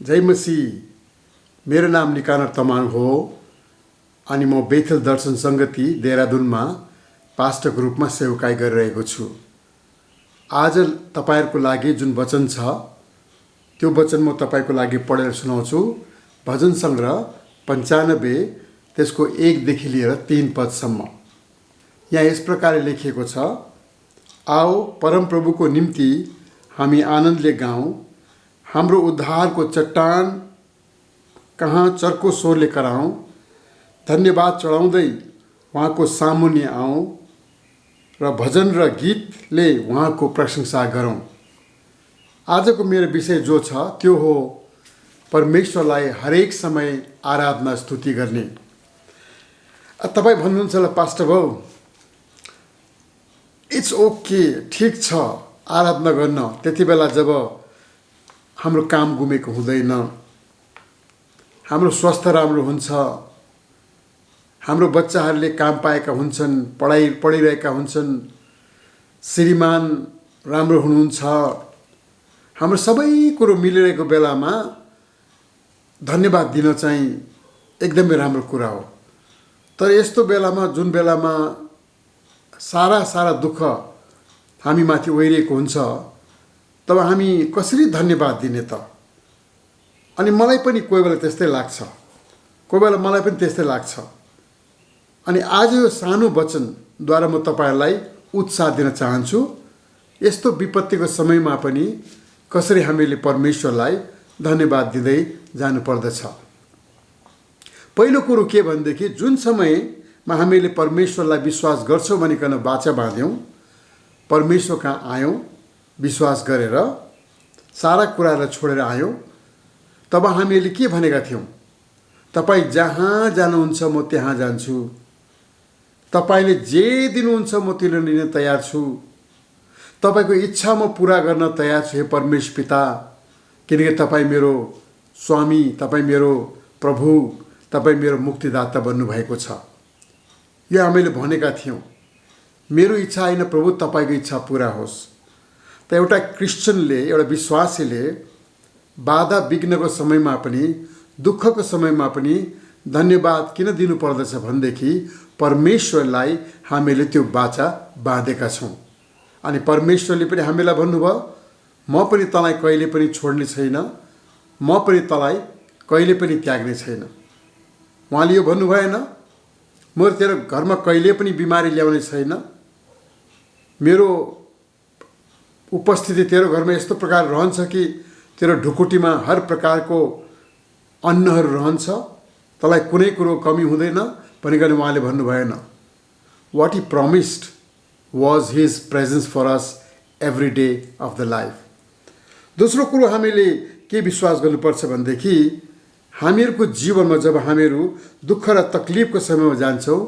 जय मसीह। मेरो नाम निकानर तमाङ हो अनि म बेथेल दर्शन संगति देहरादूनमा पास्टरको रूपमा सेवकाई गरिरहेको छु। आज तपाईहरुको लागि जुन वचन छ त्यो वचन म तपाईको लागि पढेर सुनाउँछु। भजन संग्रह 95 त्यसको 1 देखि लिएर 3 पदसम्म। यहाँ यस प्रकारले लेखिएको छ, आओ परमप्रभुको निम्ति हामी आनन्दले गाऊँ, हाम्रो उद्धारको चट्टान कहाँ चर्को स्वरले कराऊँ, धन्यवाद चढाउँदै उहाँको सामुन्ने आऊँ र भजन र गीतले उहाँको प्रशंसा गरौँ। आजको मेरो विषय जो छ त्यो हो परमेश्वरलाई हरेक समय आराधना स्तुति गर्ने। तपाईँ भन्नुहुन्छ होला पास्टर बाउ, इट्स ओके, ठिक छ आराधना गर्न त्यति बेला जब हाम्रो काम गुमेको हुँदैन, हाम्रो स्वास्थ्य राम्रो हुन्छ, हाम्रो बच्चाहरूले काम पाएका हुन्छन्, पढिरहेका हुन्छन्, श्रीमान राम्रो हुनुहुन्छ, हाम्रो सबै कुरो मिलिरहेको बेलामा धन्यवाद दिन चाहिँ एकदमै राम्रो कुरा हो। तर यस्तो बेलामा जुन बेलामा सारा दुःख हामी माथि ओइरहेको हुन्छ तब हामी कसरी धन्यवाद दिने त? अनि मलाई पनि कोही बेला त्यस्तै लाग्छ, कोही बेला मलाई पनि त्यस्तै लाग्छ। अनि आज यो सानो वचनद्वारा म तपाईहरुलाई उत्साह दिन चाहन्छु। यस्तो विपत्तिको समयमा पनि कसरी हामीले परमेश्वरलाई धन्यवाद दिँदै जानुपर्दछ। पहिलो कुरो के भनेदेखि जुन समयमा हामीले परमेश्वरलाई विश्वास गर्छौँ भनिकन बाचा बाँध्यौँ, परमेश्वर कहाँ आयौँ विश्वास गरेर, सारा कुरालाई छोडेर आयौँ, तब हामीले के भनेका थियौँ? तपाईँ जहाँ जानुहुन्छ म त्यहाँ जान्छु, तपाईले जे दिनुहुन्छ म त्यो लिन तयार छु, तपाईको इच्छा म पूरा गर्न तयार छु हे परमेश्वर पिता, किनकि तपाईँ मेरो स्वामी, तपाईँ मेरो प्रभु, तपाईँ मेरो मुक्तिदाता बन्नुभएको छ। यो हामीले भनेका थियौँ। मेरो इच्छा होइन प्रभु, तपाईको इच्छा पूरा होस्। त एउटा क्रिस्चियनले, एउटा विश्वासीले बाधा विघ्नको समयमा पनि, दुःखको समयमा पनि धन्यवाद किन दिनुपर्दछ भनेदेखि परमेश्वरलाई हामीले त्यो बाचा बाँधेका छौँ। अनि परमेश्वरले पनि हामीलाई भन्नुभयो, म पनि तँलाई कहिले पनि छोड्ने छैन, म पनि तँलाई कहिले पनि त्याग्ने छैन। उहाँले यो भन्नु भएन, म तेरो घरमा कहिले पनि बिमारी ल्याउने छैन, मेरो उपस्थिति तेरो घरमा यस्तो प्रकार रहन्छ कि तेरो ढुकुटीमा हर प्रकारको अन्नहरू रहन्छ, तँलाई कुनै कुरो कमी हुँदैन भनिकन उहाँले भन्नु भएन। What he promised was his presence for us every day of the life. दोस्रो कुरो हामीले के विश्वास गर्नुपर्छ भनेदेखि हामीहरूको जीवनमा जब हामीहरू दुःख र तकलिफको समयमा जान्छौँ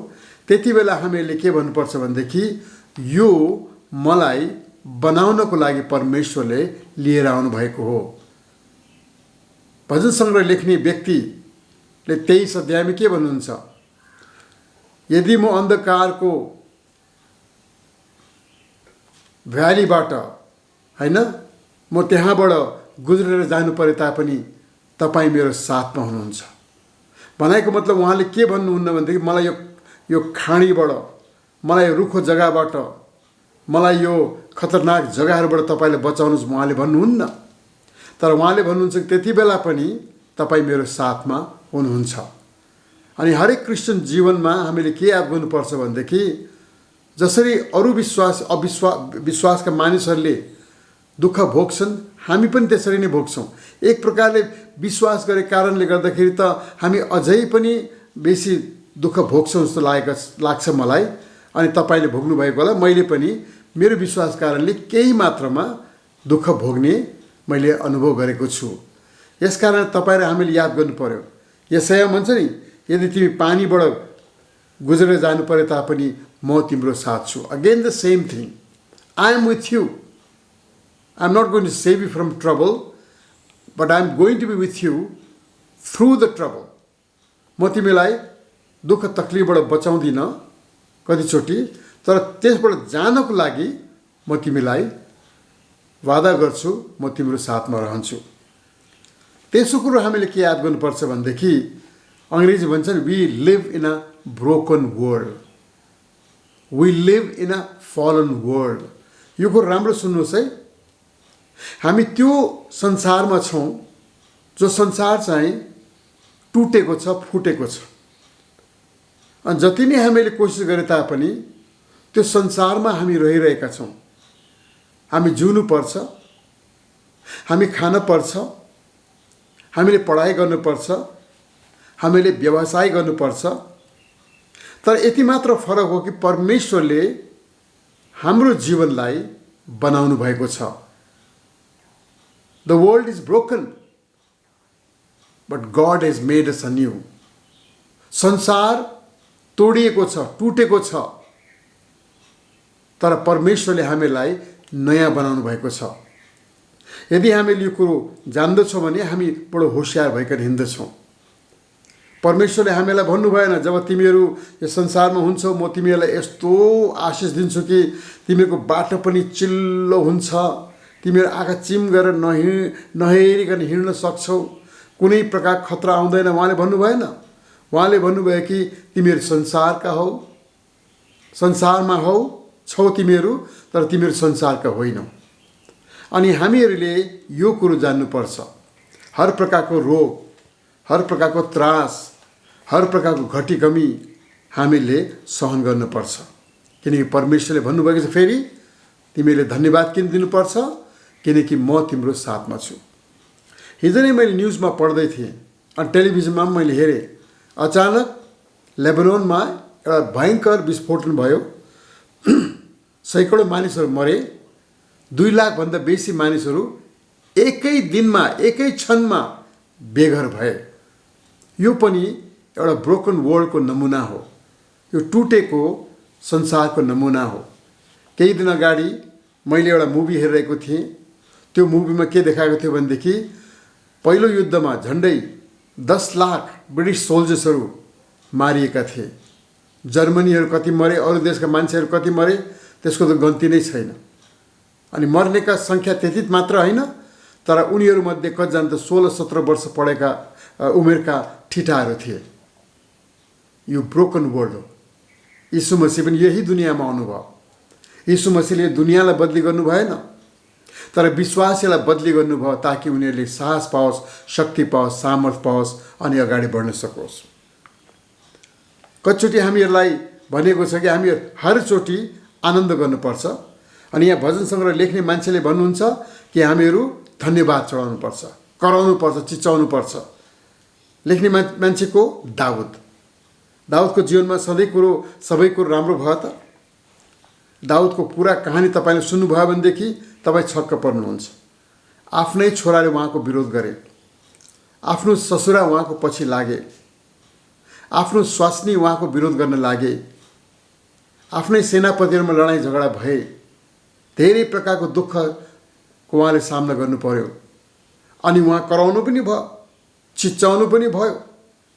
त्यति बेला हामीले के भन्नुपर्छ भनेदेखि यो मलाई बनाउनको लागि परमेश्वरले लिएर आउनु भएको हो। भजन सङ्ग्रह लेख्ने व्यक्तिले 23 अध्यायमा के भन्नुहुन्छ? यदि म अन्धकारको भ्यालीबाट हैन म त्यहाँबाट गुज्रेर जानु परे तापनि तपाईँ मेरो साथमा हुनुहुन्छ। भनेको मतलब उहाँले के भन्नुहुन्न भनेदेखि मलाई यो खाडीबाट, मलाई रुखो जग्गाबाट, मलाई यो खतरनाक जग्गाहरूबाट तपाईँले बचाउनुहोस् उहाँले भन्नुहुन्न। तर उहाँले भन्नुहुन्छ कि त्यति बेला पनि तपाईँ मेरो साथमा हुनुहुन्छ। अनि हरेक क्रिस्चियन जीवनमा हामीले के याद गर्नुपर्छ भनेदेखि जसरी अरू विश्वासका मानिसहरूले दुःख भोग्छन् हामी पनि त्यसरी नै भोग्छौँ। एक प्रकारले विश्वास गरेको कारणले गर्दाखेरि त हामी अझै पनि बेसी दुःख भोग्छौँ जस्तो लाग्छ मलाई। अनि तपाईँले भोग्नु भएको होला, मैले पनि मेरो विश्वास कारणले केही मात्रामा दुःख भोग्ने मैले अनुभव गरेको छु। यसकारण तपाईँ र हामीले याद गर्नु पर्यो। यसैया भन्छ नि, यदि तिमी पानीबाट गुज्रेर जानु परे तापनि म तिम्रो साथ छु। Again the same thing, I am with you. I am not going to save you from trouble, but I am going to be with you through the trouble. म तिमीलाई दुःख तकलिफबाट बचाउँदिनँ कतिचोटि, तर त्यसबाट जानको लागि म तिमीलाई वादा गर्छु, म तिम्रो साथमा रहन्छु। त्यसो कुरो हामीले के याद गर्नुपर्छ भनेदेखि अङ्ग्रेजी भन्छन् we live in a broken world, we live in a fallen world. यो कुरो राम्रो सुन्नुहोस् है। हामी त्यो संसारमा छौँ जो संसार चाहिँ टुटेको छ, फुटेको छ। अनि जति नै हामीले कोसिस गरे तापनि त्यो संसारमा हामी रहिरहेका छौँ। हामी जिउनु पर्छ, हामी खान पर्छ, हामीले पढाइ गर्नुपर्छ, हामीले व्यवसाय गर्नुपर्छ। तर यति मात्र फरक हो कि परमेश्वरले हाम्रो जीवनलाई बनाउनु भएको छ। The world is broken but God has made us a new. संसार तोडिएको छ, टुटेको छ, तर परमेश्वरले हामीलाई नयाँ बनाउनु भएको छ। यदि हामीले यो कुरो जान्दछौँ भने हामी बडो होशियार भइकन हिँड्दछौँ। परमेश्वरले हामीलाई भन्नु भएन जब तिमीहरू यो संसारमा हुन्छौ म तिमीहरूलाई यस्तो आशिष दिन्छु कि तिमीहरूको बाटो पनि चिल्लो हुन्छ, तिमीहरू आँखा चिम गरेर नहेरिकन हिँड्न सक्छौ, कुनै प्रकार खतरा आउँदैन। उहाँले भन्नु भएन। उहाँले भन्नुभयो कि तिमीहरू संसारका हौ, संसारमा हौ, छौ तिमीहरू, तर तिमीहरू संसारका होइनौ। अनि हामीहरूले यो कुरो जान्नुपर्छ। हर प्रकारको रोग, हर प्रकारको त्रास, हर प्रकारको घटी कमी हामीले सहन गर्नुपर्छ। किनकि परमेश्वरले भन्नुभएको छ फेरि तिमीहरूले धन्यवाद किन दिनुपर्छ, किनकि म तिम्रो साथमा छु। हिजो नै मैले न्युजमा पढ्दै थिएँ अनि टेलिभिजनमा पनि मैले हेरेँ। अचानक लेबनोनमा एउटा भयङ्कर विस्फोटन भयो, सैकडौँ मानिसहरू मरे, 2 लाखभन्दा बेसी मानिसहरू एकै दिनमा, एकै क्षणमा बेघर भए। यो पनि एउटा ब्रोकन वर्ल्डको नमुना हो, यो टुटेको संसारको नमुना हो। केही दिन अगाडि मैले एउटा मुभी हेरिरहेको थिएँ। त्यो मुभीमा के देखाएको थियो भनेदेखि पहिलो युद्धमा झन्डै 10 लाख ब्रिटिस सोल्जर्सहरू मारिएका थिए। जर्मनीहरू कति मरे, अरू देशका मान्छेहरू कति मरे, त्यसको त गन्ती नै छैन। अनि मर्नेका सङ्ख्या त्यति मात्र होइन, तर उनीहरूमध्ये कतिजना त 16-17 वर्ष पढेका उमेरका ठिटाहरू थिए। यो ब्रोकन वर्ल्ड हो। यीशु मसीह पनि यही दुनियाँमा आउनुभयो। यीशु मसीहले दुनियाँलाई बदली गर्नु भएन, तर विश्वासीलाई बदली गर्नुभयो ताकि उनीहरूले साहस पाओस्, शक्ति पाओस्, सामर्थ पाओस् अनि अगाडि बढ्न सकोस्। कतिचोटि हामीहरूलाई भनेको छ कि हामी हरचोटि आनन्द गर्नुपर्छ। अनि यहाँ भजन सङ्ग्रह लेख्ने मान्छेले भन्नुहुन्छ कि हामीहरू धन्यवाद चढाउनुपर्छ, कराउनुपर्छ, चिच्याउनुपर्छ। लेख्ने मान्छे को दाउदको जीवनमा सबै कुरो राम्रो भयो त? दाउदको पुरा कहानी तपाईँले सुन्नुभयो भनेदेखि तपाईँ छक्क पर्नुहुन्छ। आफ्नै छोराले उहाँको विरोध गरे, आफ्नो ससुरा उहाँको पछि लागे, आफ्नो स्वास्नी उहाँको विरोध गर्न लागे, आफ्नै सेनापतिहरूमा लडाइँ झगडा भए, धेरै प्रकारको दुःखको उहाँले सामना गर्नु पर्यो। अनि उहाँ कराउनु पनि भयो, चिच्याउनु पनि भयो,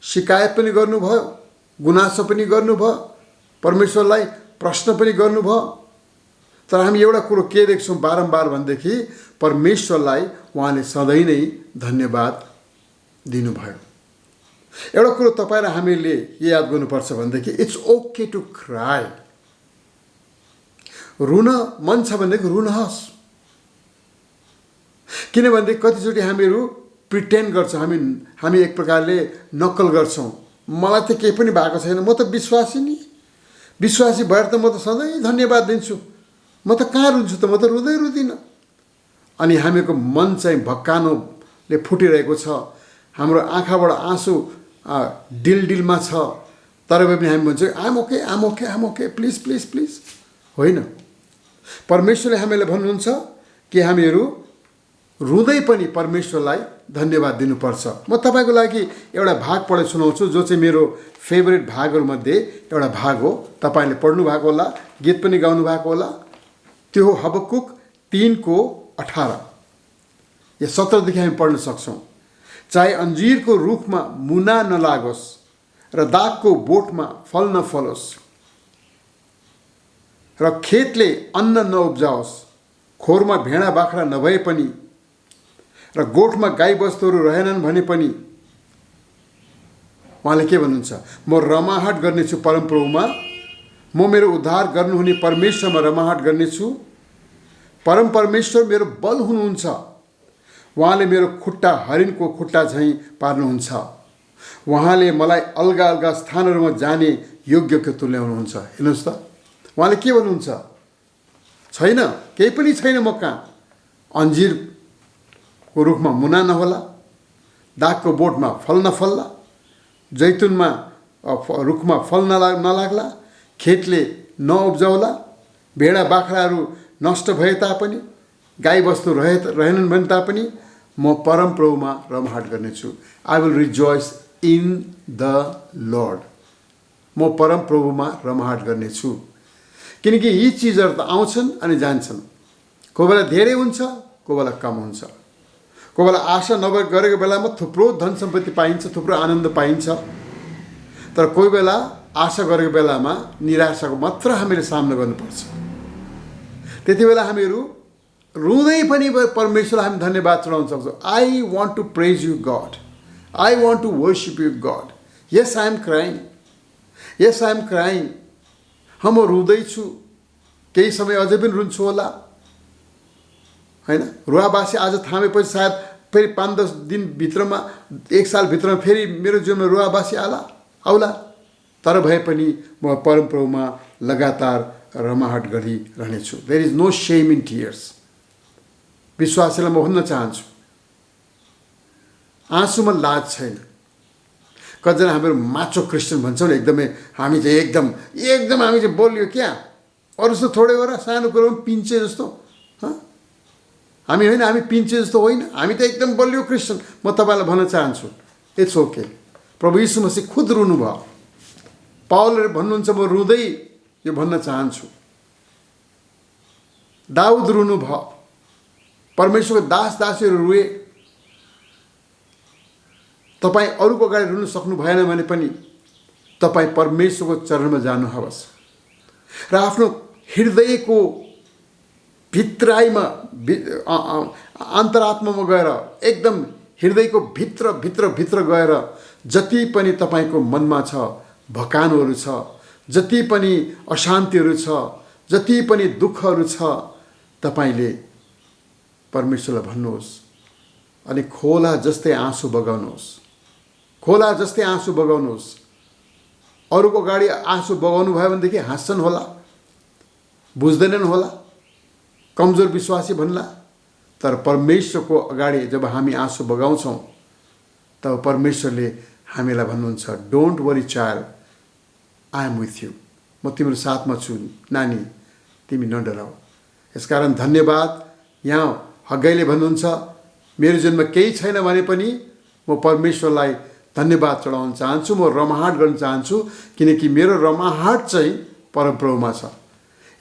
शिकायत पनि गर्नुभयो, गुनासो पनि गर्नुभयो, परमेश्वरलाई प्रश्न पनि गर्नुभयो। तर हामी एउटा कुरो के देख्छौँ बारम्बार भनेदेखि परमेश्वरलाई उहाँले सधैँ नै धन्यवाद दिनुभयो। एउटा कुरो तपाईँ र हामीले के याद गर्नुपर्छ भनेदेखि इट्स ओके टु क्राई। रुन मन छ भनेदेखि रुनुहोस्। किनभनेदेखि कतिचोटि हामीहरू प्रिटेन्ड गर्छौँ, हामी एक प्रकारले नक्कल गर्छौँ। मलाई त केही पनि भएको छैन, म त विश्वासी नि, विश्वासी भएर त म त सधैँ धन्यवाद दिन्छु, म त कहाँ रुन्छु त, म त रुँदिनँ। अनि हामीको मन चाहिँ भक्कानोले फुटिरहेको छ, हाम्रो आँखाबाट आँसु डिलमा छ, तर पनि हामी भन्छौँ आम ओके प्लिज प्लिज प्लिज। होइन, परमेश्वरले हामीलाई भन्नुहुन्छ कि हामीहरू रुँदै पनि परमेश्वरलाई धन्यवाद दिनुपर्छ। म तपाईँको लागि एउटा भाग पढेर सुनाउँछु जो चाहिँ मेरो फेभरेट भागहरूमध्ये एउटा भाग हो। तपाईँले पढ्नु भएको होला, गीत पनि गाउनु भएको होला। त्यो हो हबक्कुक 3:18 या 17देखि हामी पढ्न सक्छौँ। चाहे अन्जिरको रुखमा मुना नलागोस् र दागको बोटमा फल नफलोस् र खेतले अन्न नउब्जाओस्, खोरमा भेडा बाख्रा नभए पनि र गोठमा गाईबस्तुहरू रहेनन् भने पनि उहाँले के भन्नुहुन्छ, म रमाहट गर्नेछु परमप्रभुमा, म मेरो उद्धार गर्नुहुने परमेश्वरमा रमाहट गर्नेछु। परम परमेश्वर मेरो बल हुनुहुन्छ, उहाँले मेरो खुट्टा हरिणको खुट्टा झैँ पार्नुहुन्छ। उहाँले मलाई अलगा अलगा स्थानहरूमा जाने योग्यको तुल्याउनुहुन्छ। हेर्नुहोस् त, उहाँले के भन्नुहुन्छ, छैन, केही पनि छैन म कहाँ। अन्जिरको रुखमा मुना नहोला, दागको बोटमा फल नफल्ला, जैतुनमा रुखमा फल नलाग्ला, खेतले नउब्जाउला, भेडा बाख्राहरू नष्ट भए तापनि, गाईबस्तु रहेनन् भने तापनि म परमप्रभुमा रमाहट गर्नेछु। I will rejoice in the lord. म परमप्रभुमा रमाहट गर्नेछु। किनकि यी चिजहरू त आउँछन् अनि जान्छन्। कोही बेला धेरै हुन्छ, कोही बेला कम हुन्छ। कोही बेला आशा नगरेको बेलामा थुप्रो धन सम्पत्ति पाइन्छ, थुप्रो आनन्द पाइन्छ। तर कोही बेला आशा गरेको बेलामा निराशाको मात्र हामीले सामना गर्नुपर्छ। त्यति बेला हामीहरू रुँदै पनि परमेश्वरलाई हामी धन्यवाद चढाउन सक्छौँ। I want to praise you God, I want to worship you God. Yes I am crying, yes I am crying. म रुँदैछु, केही समय अझै पनि रुन्छु होला, होइन। रुवाबासी आज थामेपछि सायद फेरि 5-10 दिनभित्रमा, 1 सालभित्रमा फेरि मेरो जीवनमा रुवाबासी आउला। तर भए पनि म परमप्रभुमा लगातार रमाहट गरिरहनेछु। There is no shame in tears. विश्वासीलाई म भन्न चाहन्छु, आँसुमा लाज छैन। कतिजना हामीहरू माचो क्रिस्चियन भन्छौँ नि, एकदमै हामी चाहिँ एकदम हामी चाहिँ बोलियो क्या, अरू जस्तो थोरै हो र, सानो कुरोमा पिन्छे जस्तो। हामी होइन, हामी पिन्छे जस्तो होइन, हामी त एकदम बलियो क्रिस्चियन। म तपाईँलाई भन्न चाहन्छु, इट्स ओके। प्रभु यीशु मसीह खुद रुनुभयो। पावलले भन्नुहुन्छ, म रुँदै यो भन्न चाहन्छु। दाउद रुनुभयो, परमेश्वरको दासदासीहरू रुए। तपाईँ अरूको अगाडि रुन सक्नु भएन भने पनि तपाईँ परमेश्वरको चरणमा जानुहोस् र आफ्नो हृदयको भित्राइमा, अन्तरात्मामा गएर, एकदम हृदयको भित्र गएर जति पनि तपाईँको मनमा छ, भकानुहरू छ, जति पनि अशान्तिहरू छ, जति पनि दुःखहरू छ, तपाईँले परमेश्वरलाई भन्नुहोस् अनि खोला जस्तै आँसु बगाउनुहोस्। खोला जस्तै आँसु बगाउनुहोस्। अरूको अगाडि आँसु बगाउनु भयो भनेदेखि हाँस्छन् होला, बुझ्दैनन् होला, कमजोर विश्वासी भन्ला। तर परमेश्वरको अगाडि जब हामी आँसु बगाउँछौँ तब परमेश्वरले हामीलाई भन्नुहुन्छ, don't worry child, I am with you. म तिम्रो साथमा छु नानी, तिमी नडराऊ। यसकारण धन्यवाद। यहाँ हग्गाईले भन्नुहुन्छ, मेरो जीवनमा केही छैन भने पनि म परमेश्वरलाई धन्यवाद चढाउन चाहन्छु, म रमाहट गर्न चाहन्छु, किनकि मेरो रमाहट चाहिँ परमप्रभुमा छ।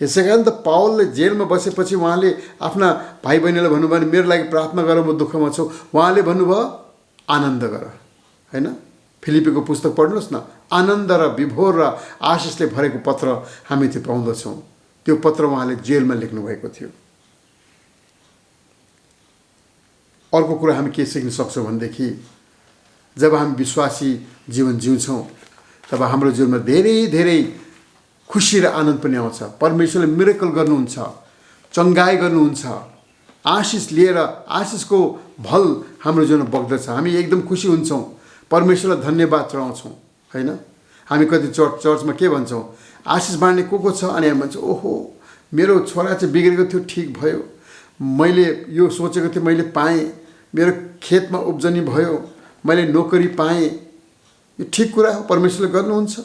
यसै कारण त पावलले जेलमा बसेपछि उहाँले आफ्ना भाइ बहिनीलाई भन्नुभयो, मेरो लागि प्रार्थना गर, म दुःखमा छु। उहाँले भन्नुभयो, आनन्द गर, होइन। फिलिपीको पुस्तक पढ्नुहोस् न, आनन्द र विभोर र आशिषले भरेको पत्र हामी त्यो पाउँदछौँ। त्यो पत्र उहाँले जेलमा लेख्नुभएको थियो। अर्को कुरा हामी के सिक्न सक्छौँ भनेदेखि, जब हामी विश्वासी जीवन जिउँछौँ तब हाम्रो जीवनमा धेरै खुसी र आनन्द पनि आउँछ। परमेश्वरले मिरेकल गर्नुहुन्छ, चङ्गाई गर्नुहुन्छ, आशिष लिएर आशिषको भल हाम्रो जीवनमा बग्दछ। हामी एकदम खुसी हुन्छौँ, परमेश्वरलाई धन्यवाद चढाउँछौँ, होइन। हामी कति चर्चमा के भन्छौँ, आशिष बाँड्ने को छ, अनि हामी भन्छौँ, ओहो मेरो छोरा चाहिँ बिग्रेको थियो, ठिक भयो, मैले यो सोचेको थिएँ मैले पाएँ, मेरो खेतमा उब्जनी भयो, मैले नोकरी पाएँ। यो ठिक कुरा हो, परमेश्वरले गर्नुहुन्छ।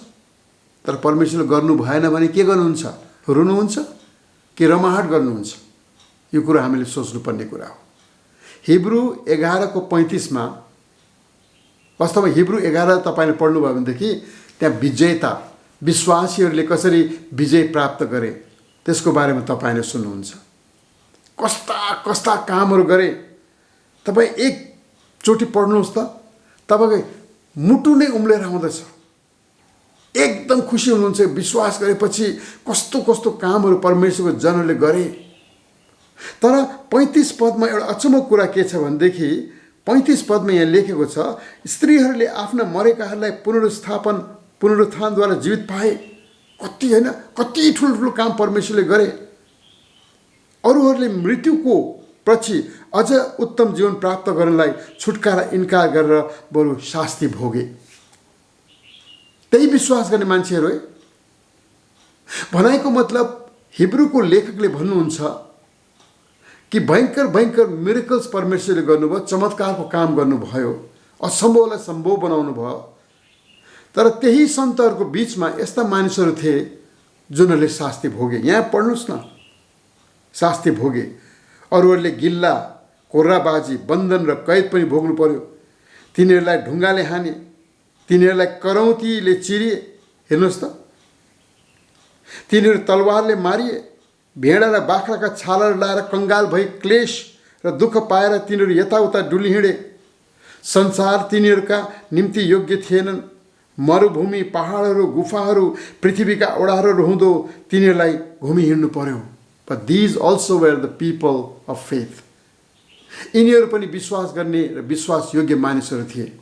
तर परमेश्वरले गर्नु भएन भने के गर्नुहुन्छ, रुनुहुन्छ कि रमाहट गर्नुहुन्छ? यो कुरा हामीले सोच्नुपर्ने कुरा हो। हिब्रू 11:35 वास्तवमा हिब्रू 11 तपाईँले पढ्नुभयो भनेदेखि त्यहाँ विजयता, विश्वासीहरूले कसरी विजय प्राप्त गरे त्यसको बारेमा तपाईँले सुन्नुहुन्छ। कस्ता कस्ता कामहरू गरे तपाईँ एकचोटि पढ्नुहोस् त, तपाईँको मुटु नै उम्लेर आउँदछ। एकदम खुसी हुनुहुन्छ विश्वास गरेपछि कस्तो कस्तो कामहरू परमेश्वरको जनहरूले गरे। तर 35 पदमा एउटा अचम्मको कुरा के छ भनेदेखि 35 पदमा यहाँ लेखेको छ, स्त्रीहरूले आफ्ना मरेकाहरूलाई पुनरुत्थानद्वारा जीवित पाए। कति होइन, कति ठुलो काम परमेश्वरले गरे। अरूहरूले मृत्युको पछि अझ उत्तम जीवन प्राप्त गर्नलाई छुटकारा इन्कार गरेर बरु शास्ति भोगे। त्यही विश्वास गर्ने मान्छेहरू है। भनाइको मतलब हिब्रूको लेखकले भन्नुहुन्छ कि भयङ्कर भयङ्कर मिरेकल्स परमेश्वरले गर्नुभयो, चमत्कारको काम गर्नुभयो, असम्भवलाई सम्भव बनाउनु भयो। तर त्यही सन्तहरूको बिचमा यस्ता मानिसहरू थिए जुनहरूले शास्ति भोगे। यहाँ पढ्नुहोस् न, शास्ति भोगे। अरूहरूले गिल्ला, कोर्राबाजी, बन्धन र कैद पनि भोग्नु पर्यो। तिनीहरूलाई ढुङ्गाले हाने, तिनीहरूलाई करौँतीले चिरिए। हेर्नुहोस् त, तिनीहरू तलवारले मारिए। भेडा र बाख्राका छालाहरू लाएर कङ्गाल भई क्लेश र दुःख पाएर तिनीहरू यताउता डुली हिँडे। संसार तिनीहरूका निम्ति योग्य थिएनन्। मरुभूमि, पहाडहरू, गुफाहरू, पृथ्वीका ओडारहरू हुँदो तिनीहरूलाई घुमि हिँड्नु पर्यो। But these also were the people of faith. यिनीहरू पनि विश्वास गर्ने र विश्वास योग्य मानिसहरू थिए।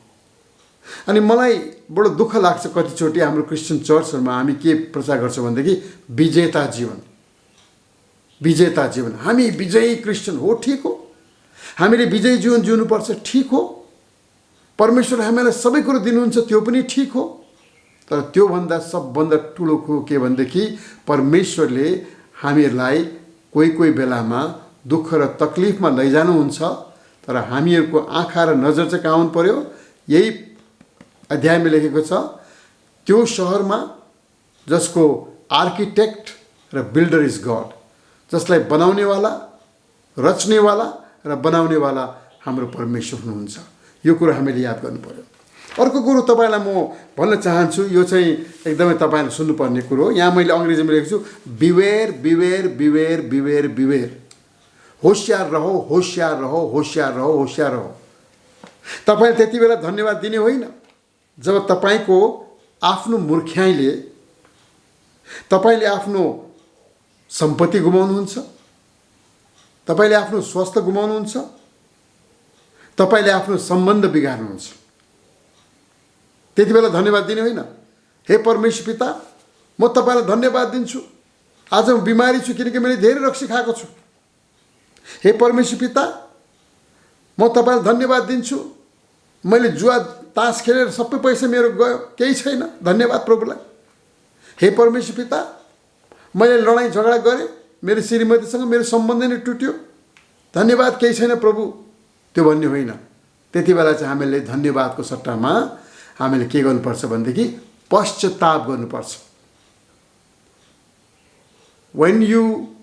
अनि मलाई बडो दुःख लाग्छ, कतिचोटि हाम्रो क्रिस्चियन चर्चहरूमा हामी के प्रचार गर्छौँ भनेदेखि विजेता जीवन, विजेता जीवन। हामी विजयी क्रिस्चियन हो, ठिक हो। हामीले विजयी जीवन जिउनुपर्छ, ठिक हो। परमेश्वरले हामीलाई सबै कुरो दिनुहुन्छ, त्यो पनि ठिक हो। तर त्योभन्दा सबभन्दा ठुलो कुरो के भनेदेखि परमेश्वरले हामीहरूलाई कोही कोही बेलामा दुःख र तकलिफमा लैजानुहुन्छ। तर हामीहरूको आँखा र नजर चाहिँ कहाँ हुनु पर्यो? यही अध्यायमा लेखेको छ, त्यो सहरमा जसको आर्किटेक्ट र बिल्डर इज गड, जसलाई बनाउनेवाला, रच्नेवाला र बनाउनेवाला हाम्रो परमेश्वर हुनुहुन्छ। यो कुरो हामीले याद गर्नु पर्यो। अर्को कुरो तपाईँलाई म भन्न चाहन्छु, यो चाहिँ एकदमै तपाईँले सुन्नुपर्ने कुरो। यहाँ मैले अङ्ग्रेजीमा लेखेको छु, beware beware beware beware beware. होसियार रहो, होसियार रहो, होसियार रहो, होसियार रहो। तपाईँले त्यति बेला धन्यवाद दिने होइन जब तपाईँको आफ्नो मूर्ख्याइले तपाईँले आफ्नो सम्पत्ति गुमाउनुहुन्छ, तपाईँले आफ्नो स्वास्थ्य गुमाउनुहुन्छ, तपाईँले आफ्नो सम्बन्ध बिगार्नुहुन्छ। त्यति बेला धन्यवाद दिने होइन। हे परमेश्वर पिता, म तपाईँलाई धन्यवाद दिन्छु, आज म बिमारी छु किनकि मैले धेरै रक्सी खाएको छु। हे परमेश्वर पिता, म तपाईँलाई धन्यवाद दिन्छु, मैले जुवा तास खेलेर सबै पैसा मेरो गयो, केही छैन, धन्यवाद प्रभुलाई। हे परमेश्वर पिता, मैले लडाइँ झगडा गरेँ, मेरो श्रीमतीसँग मेरो सम्बन्ध नै टुट्यो, धन्यवाद, केही छैन प्रभु। त्यो भन्ने होइन। त्यति बेला चाहिँ हामीले धन्यवादको सट्टामा हामीले के गर्नुपर्छ भनेदेखि पश्चाताप गर्नुपर्छ। when you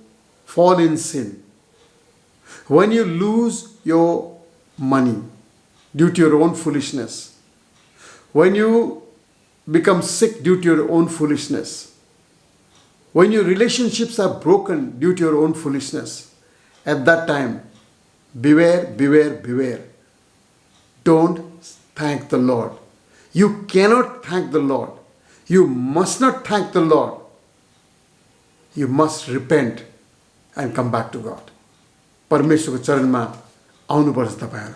fall in sin, when you lose your money due to your own foolishness, when you become sick due to your own foolishness, when your relationships are broken due to your own foolishness, at that time, beware, beware, beware. Don't thank the Lord. You cannot thank the Lord. You must not thank the Lord. You must repent and come back to God. परमेश्वरको चरणमा आउनुपर्छ तपाईहरु।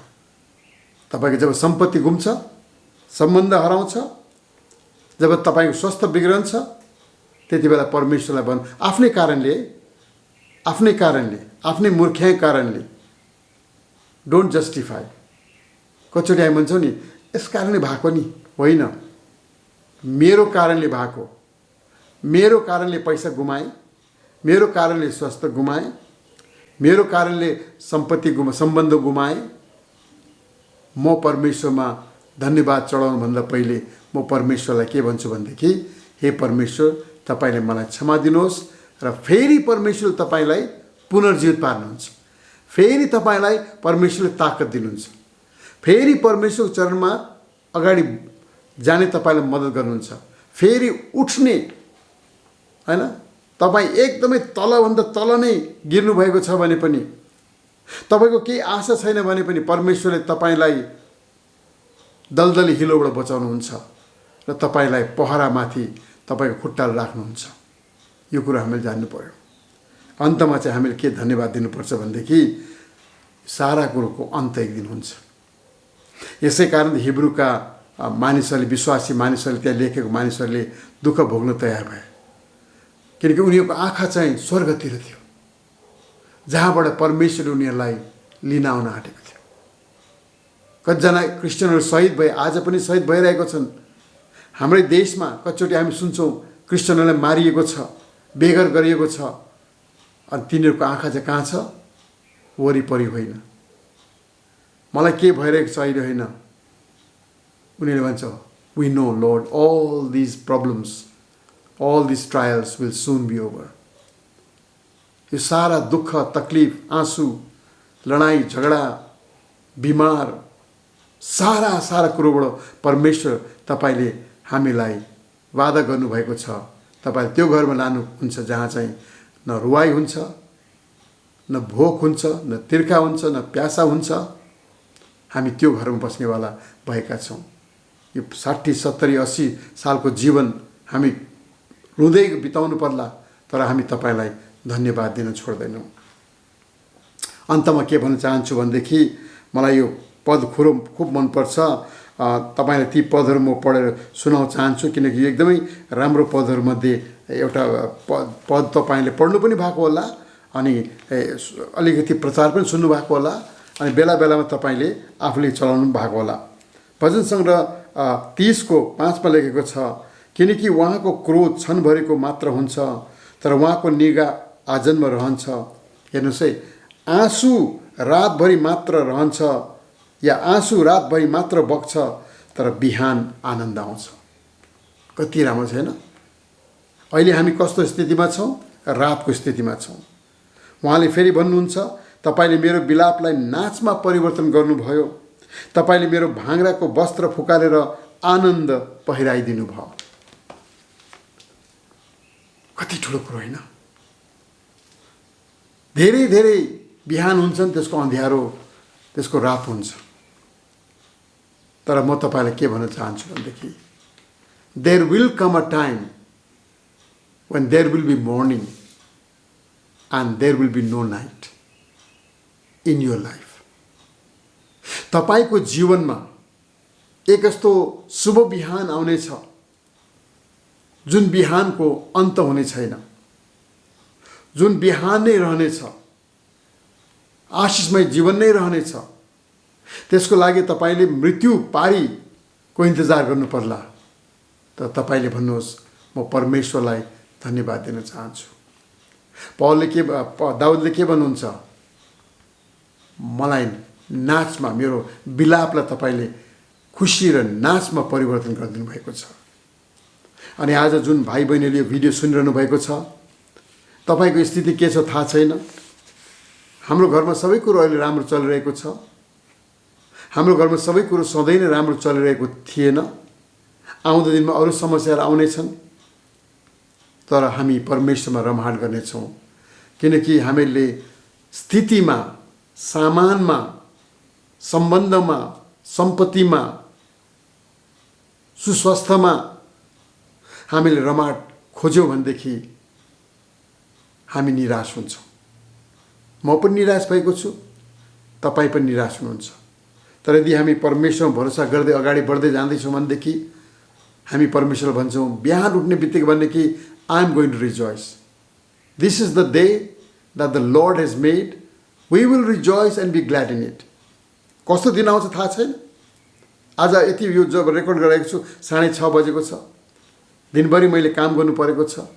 तपाईको जब सम्पत्ति गुम्छ, सम्बन्ध हराउँछ, जब तपाईको स्वास्थ्य बिग्रन्छ, त्यतिबेला परमेश्वरलाई भन्, आफ्नै कारणले, आफ्नै मूर्खाइ कारणले, डोन्ट जस्टिफाई। कचोटि हामी भन्छौं नि, यस कारणले भएको नि होइन, मेरो कारणले भएको, मेरो कारणले पैसा गुमाए, मेरो कारणले स्वास्थ्य गुमाए, मेरो कारणले सम्बन्ध गुमाए। म परमेश्वरमा धन्यवाद चढाउनु भन्दा पहिले म परमेश्वरलाई के भन्छु भनेदेखि, हे परमेश्वर, तपाईले मलाई क्षमा दिनुहोस् र फेरि परमेश्वर तपाईलाई पुनर्जीवित पार्नुहुन्छ। फेरि तपाईलाई परमेश्वरले ताकत दिनुहुन्छ। फेरि परमेश्वरको चरणमा अगाडि जाने तपाईलाई मद्दत गर्नुहुन्छ। फेरि उठ्ने, हैन, तपाई एकदमै तलभन्दा तल नै गिर्नु भएको छ भने पनि, तपाईको केही आशा छैन भने पनि परमेश्वरले तपाईलाई दलदली हिलोबाट बचाउनुहुन्छ र तपाईलाई पहरामाथि तपाईको खुट्टाले राख्नुहुन्छ। यो कुरा हामीले जान्नु पर्यो। अन्तमा चाहिँ हामीले के धन्यवाद दिनुपर्छ भनेदेखि सारा कुरोको अन्त एक दिन हुन्छ। यसै कारण हिब्रूका मानिसहरूले, विश्वासी मानिसहरूले, त्यहाँ लेखेको मानिसहरूले दुःख भोग्न तयार भए, किनकि उनीहरूको आँखा चाहिँ स्वर्गतिर थियो, जहाँबाट परमेश्वरले उनीहरूलाई लिन आउन आँटेको थियो। कतिजना क्रिस्चियनहरू शहीद भए, आज पनि शहीद भइरहेको छन्। हाम्रै देशमा कतिचोटि हामी सुन्छौँ क्रिस्चियनहरूलाई मारिएको छ, बेघर गरिएको छ, अनि तिनीहरूको आँखा चाहिँ कहाँ छ? वरिपरि होइन, मलाई के भइरहेको छ अहिले होइन। उनीहरूले भन्छ, we know Lord, all these problems, all these trials will soon be over. यो सारा दुःख, तकलिफ, आँसु, लडाइँ झगडा, बिमार, सारा कुरोबाट परमेश्वर तपाईँले हामीलाई वादा गर्नुभएको छ। तपाईँले त्यो घरमा लानुहुन्छ जहाँ चाहिँ न रुवाई हुन्छ, न भोक हुन्छ, न तिर्खा हुन्छ, न प्यासा हुन्छ। हामी त्यो घरमा बस्नेवाला भएका छौँ। यो 60, 70, 80 सालको जीवन हामी रुँदै बिताउनु पर्ला, तर हामी तपाईँलाई धन्यवाद दिन छोड्दैनौँ। अन्तमा के भन्न चाहन्छु भनेदेखि मलाई यो पद खुब मनपर्छ। तपाईँलाई ती पदहरू म पढेर सुनाउन चाहन्छु, किनकि यो एकदमै राम्रो पदहरूमध्ये एउटा पद तपाईँले पढ्नु पनि भएको होला, अनि अलिकति प्रचार पनि सुन्नुभएको होला, अनि बेला बेलामा तपाईँले आफूले चलाउनु भएको होला। भजन सङ्ग्रह 30:5 लेखेको छ, किनकि उहाँको क्रोध क्षणभरिको मात्र हुन्छ, तर उहाँको निगाह आजन्म रहन्छ। हेर्नुहोस् है, आँसु रातभरि मात्र रहन्छ, या आँसु रातभरि मात्र बग्छ, तर बिहान आनन्द आउँछ। कति राम्रो छैन? अहिले हामी कस्तो स्थितिमा छौँ? रातको स्थितिमा छौँ। उहाँले फेरि भन्नुहुन्छ, तपाईँले मेरो विलापलाई नाचमा परिवर्तन गर्नुभयो, तपाईँले मेरो भाङ्राको वस्त्र फुकालेर आनन्द पहिराइदिनु भयो। कति ठुलो कुरो होइन? धेरै धेरै बिहान हुन्छन्, त्यसको अँध्यारो, त्यसको रात हुन्छ। तर म तपाईँलाई के भन्न चाहन्छु भनेदेखि, there will come a time when there will be morning and there will be no night in your life. तपाईको जीवनमा एक यस्तो शुभ बिहान आउनेछ जुन बिहानको अन्त हुने छैन, जुन बिहान नै रहनेछ, आशिषमय जीवन नै रहनेछ। त्यसको लागि तपाईले मृत्यु पारीको इन्तजार गर्नु पर्ला। तर तपाईले भन्नुहोस्, म परमेश्वरलाई धन्यवाद दिन चाहन्छु। दाउदले के भन्नुहुन्छ? मलाई नाचमा, मेरो विलापलाई तपाईँले खुसी र नाचमा परिवर्तन गरिदिनु भएको छ। अनि आज जुन भाइ बहिनीले यो भिडियो सुनिरहनु भएको छ, तपाईँको स्थिति के छ थाहा छैन। हाम्रो घरमा सबै कुरो अहिले राम्रो चलिरहेको छ। हाम्रो घरमा सबै कुरो सधैँ नै राम्रो चलिरहेको थिएन। आउँदो दिनमा अरू समस्याहरू आउनेछन्, तर हामी परमेश्वरमा रमाहाट गर्नेछौँ, किनकि हामीले स्थितिमा, सामानमा, सम्बन्धमा, सम्पत्तिमा, सुस्वास्थ्यमा हामीले रमाहाट खोज्यौँ भनेदेखि हामी निराश हुन्छौँ। म पनि निराश भएको छु, तपाईँ पनि निराश हुनुहुन्छ। तर यदि हामी परमेश्वरमा भरोसा गर्दै अगाडि बढ्दै जाँदैछौँ भनेदेखि हामी परमेश्वरलाई भन्छौँ, बिहान उठ्ने बित्तिकै भनेदेखि I am going to rejoice. This is the day that the Lord has made. We will rejoice and be glad in it. कस्तो दिन आउँछ थाहा छैन। आज यति यो जब रेकर्ड गरेको छु 6:30 बजेको छ। दिनभरि मैले काम गर्नु परेको छ।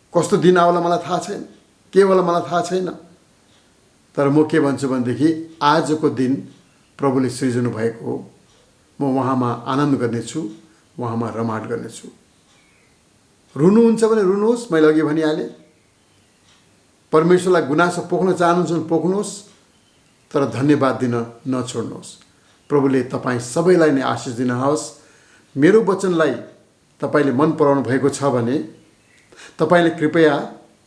कस्तो दिन आउला मलाई थाहा छैन, के होला मलाई थाहा छैन। तर म के भन्छु भनेदेखि आजको दिन प्रभुले सृजनु भएको हो। म उहाँमा आनन्द गर्नेछु, उहाँमा रमाट गर्नेछु। रुनुहुन्छ भने रुनुहोस्, मैले अघि भनिहालेँ। परमेश्वरलाई गुनासो पोख्न चाहनुहुन्छ भने पोख्नुहोस्, तर धन्यवाद दिन नछोड्नुहोस्। प्रभुले तपाईँ सबैलाई नै आशिष दिनुहोस्। मेरो वचनलाई तपाईँले मन पराउनु भएको छ भने तपाईँले कृपया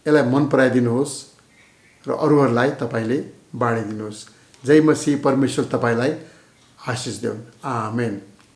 यसलाई मन पराइदिनुहोस् र अरूहरूलाई तपाईँले बाँडिदिनुहोस्। जय मसीह, परमेश्वर तपाईँलाई आशिष देऊन्। आमेन।